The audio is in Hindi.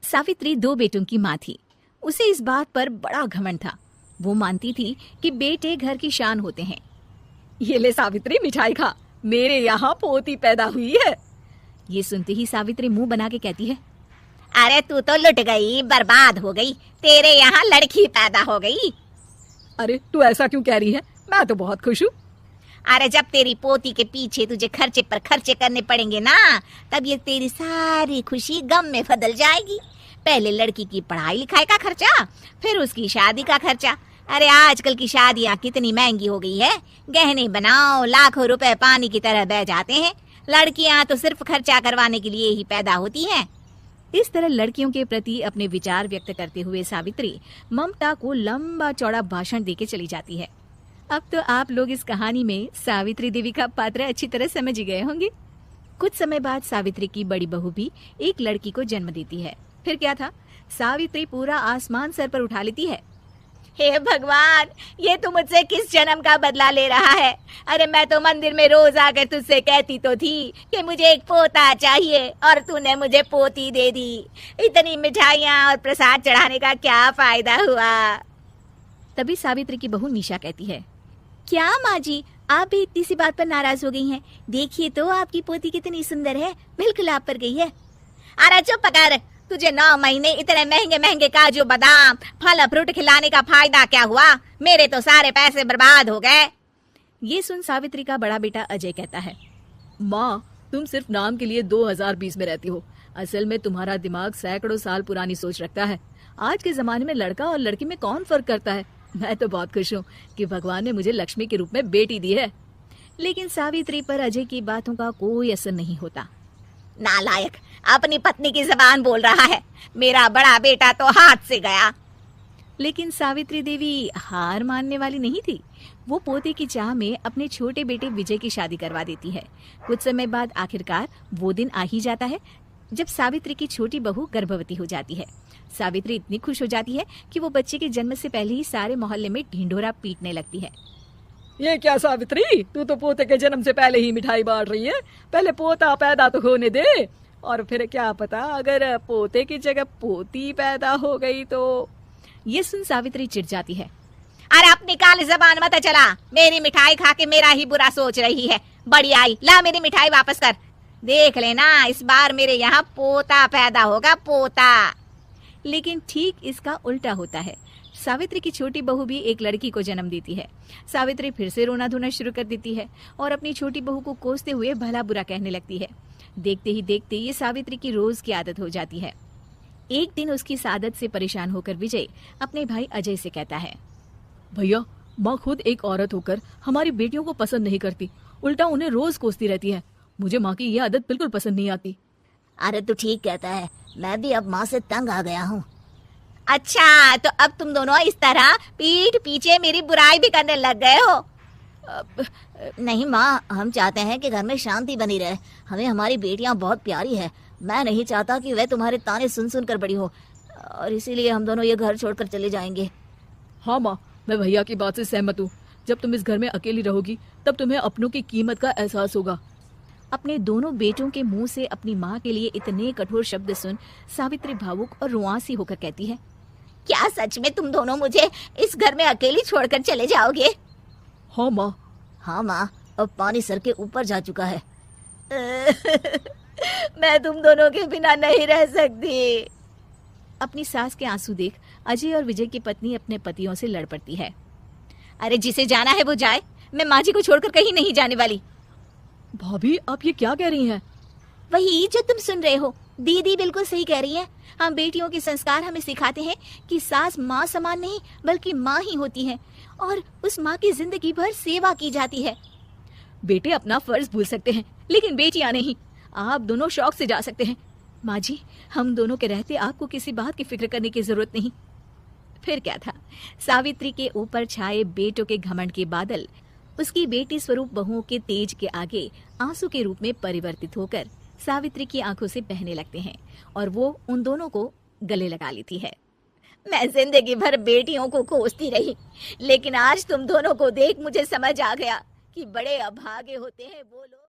सावित्री 2 बेटों की माँ थी। उसे इस बात पर बड़ा घमंड था। वो मानती थी कि बेटे घर की शान होते हैं। ये ले सावित्री, मिठाई खा, मेरे यहाँ पोती पैदा हुई है। ये सुनते ही सावित्री मुंह बना के कहती है, अरे तू तो लुट गई, बर्बाद हो गई, तेरे यहाँ लड़की पैदा हो गई। अरे तू ऐसा क्यों कह रही है, मैं तो बहुत खुश हूँ। अरे जब तेरी पोती के पीछे तुझे खर्चे पर खर्चे करने पड़ेंगे ना, तब ये तेरी सारी खुशी गम में बदल जाएगी। पहले लड़की की पढ़ाई लिखाई का खर्चा, फिर उसकी शादी का खर्चा। अरे आजकल की शादियाँ कितनी महंगी हो गई है, गहने बनाओ, लाखों रुपए पानी की तरह बह जाते हैं। लड़कियाँ तो सिर्फ खर्चा करवाने के लिए ही पैदा होती हैं। इस तरह लड़कियों के प्रति अपने विचार व्यक्त करते हुए सावित्री ममता को लंबा चौड़ा भाषण देके चली जाती है। अब तो आप लोग इस कहानी में सावित्री देवी का पात्र अच्छी तरह समझ गए होंगे। कुछ समय बाद सावित्री की बड़ी बहू भी एक लड़की को जन्म देती है। फिर क्या था, सावित्री पूरा आसमान सर पर उठा लेती है। हे भगवान, ये तू मुझसे किस जन्म का बदला ले रहा है? अरे मैं तो मंदिर में रोज आकर तुझसे कहती तो थी कि मुझे एक पोता चाहिए, और तूने मुझे पोती दे दी। इतनी मिठाइयाँ और प्रसाद चढ़ाने का क्या फायदा हुआ? तभी सावित्री की बहू निशा कहती है, क्या माँ जी, आप भी इतनी सी बात पर नाराज हो गई हैं? देखिए तो आपकी पोती कितनी सुंदर है, बिल्कुल आप पर गई है। अरे चुप कर, तुझे 9 महीने इतने महंगे महंगे काजू बादाम फल फ्रूट खिलाने का फायदा क्या हुआ? मेरे तो सारे पैसे बर्बाद हो गए। ये सुन सावित्री का बड़ा बेटा अजय कहता है, माँ तुम सिर्फ नाम के लिए 2020 में रहती हो। असल में तुम्हारा दिमाग सैकड़ों साल पुरानी सोच रखता है। आज के जमाने में लड़का और लड़की में कौन फर्क करता है। मैं तो बहुत खुश हूँ कि भगवान ने मुझे लक्ष्मी के रूप में बेटी दी है। लेकिन सावित्री पर अजय की बातों का कोई असर नहीं होता। नालायक, अपनी पत्नी की जबान बोल रहा है। मेरा बड़ा बेटा तो हाथ से गया। लेकिन सावित्री देवी हार मानने वाली नहीं थी। वो पोते की चाह में अपने छोटे बेटे विजय की शादी करवा देती है। कुछ समय बाद आखिरकार वो दिन आ ही जाता है जब सावित्री की छोटी बहू गर्भवती हो जाती है। सावित्री इतनी खुश हो जाती है कि वो बच्चे के जन्म से पहले ही सारे मोहल्ले में ढिंढोरा पीटने लगती है। ये क्या सावित्री, तू तो पोते के जन्म से पहले ही मिठाई बांट रही है। पहले पोता पैदा तो होने दे, और फिर क्या पता अगर पोते की जगह पोती पैदा हो गई तो। ये सुन सावित्री चिढ़ जाती है। अरे अपनी काली जबान मत चला, मेरी मिठाई खा के मेरा ही बुरा सोच रही है। बड़ी आई, ला मेरी मिठाई वापस कर। देख लेना, इस बार मेरे यहाँ पोता पैदा होगा, पोता। लेकिन ठीक इसका उल्टा होता है। सावित्री की छोटी बहू भी एक लड़की को जन्म देती है। सावित्री फिर से रोना धोना शुरू कर देती है और अपनी छोटी बहू को कोसते हुए भला बुरा कहने लगती है। देखते ही देखते ये सावित्री की रोज की आदत हो जाती है। एक दिन उसकी इस आदत से परेशान होकर विजय अपने भाई अजय से कहता है, भैया माँ खुद एक औरत होकर हमारी बेटियों को पसंद नहीं करती, उल्टा उन्हें रोज कोसती रहती है। मुझे माँ की ये आदत बिल्कुल पसंद नहीं आती। अरे तू ठीक कहता है, मैं भी अब माँ से तंग आ गया हूँ। अच्छा, तो अब तुम दोनों इस तरह पीठ पीछे मेरी बुराई भी करने लग गए हो? नहीं माँ, हम चाहते हैं कि घर में शांति बनी रहे। हमें हमारी बेटियाँ बहुत प्यारी है। मैं नहीं चाहता कि वह तुम्हारे ताने सुन सुन कर बड़ी हो, और इसीलिए हम दोनों ये घर छोड़कर चले जाएंगे। हाँ माँ, मैं भैया की बात से सहमत हूँ। जब तुम इस घर में अकेली रहोगी तब तुम्हें अपनों की कीमत का एहसास होगा। अपने दोनों बेटों के मुंह से अपनी माँ के लिए इतने कठोर शब्द सुन सावित्री भावुक और रुआंसी होकर कहती है, क्या सच में तुम दोनों मुझे इस घर में अकेली छोड़कर चले जाओगे? हाँ माँ। हाँ माँ, अब पानी सर के ऊपर जा चुका है। मैं तुम दोनों के बिना नहीं रह सकती। अपनी सास के आंसू देख अजय और विजय की पत्नी अपने पतियों से लड़ पड़ती है। अरे जिसे जाना है वो जाए, मैं माँ जी को छोड़कर कहीं नहीं जाने वाली। भाभी आप ये क्या कह रही हैं? वही जो तुम सुन रहे हो, दीदी बिल्कुल सही कह रही है। हम बेटियों के संस्कार हमें सिखाते हैं कि सास माँ समान नहीं बल्कि माँ ही होती है, और उस माँ की जिंदगी भर सेवा की जाती है। बेटे अपना फर्ज भूल सकते हैं, लेकिन बेटियां नहीं। आप दोनों शौक से जा सकते हैं। माँ जी, हम दोनों के रहते आपको किसी बात की फिक्र करने की जरूरत नहीं। फिर क्या था, सावित्री के ऊपर छाए बेटों के घमंड के बादल उसकी बेटी स्वरूप बहुओं के तेज के आगे आंसू के रूप में परिवर्तित होकर सावित्री की आंखों से बहने लगते हैं और वो उन दोनों को गले लगा लेती है। मैं जिंदगी भर बेटियों को कोसती रही, लेकिन आज तुम दोनों को देख मुझे समझ आ गया कि बड़े अभागे होते हैं वो लोग।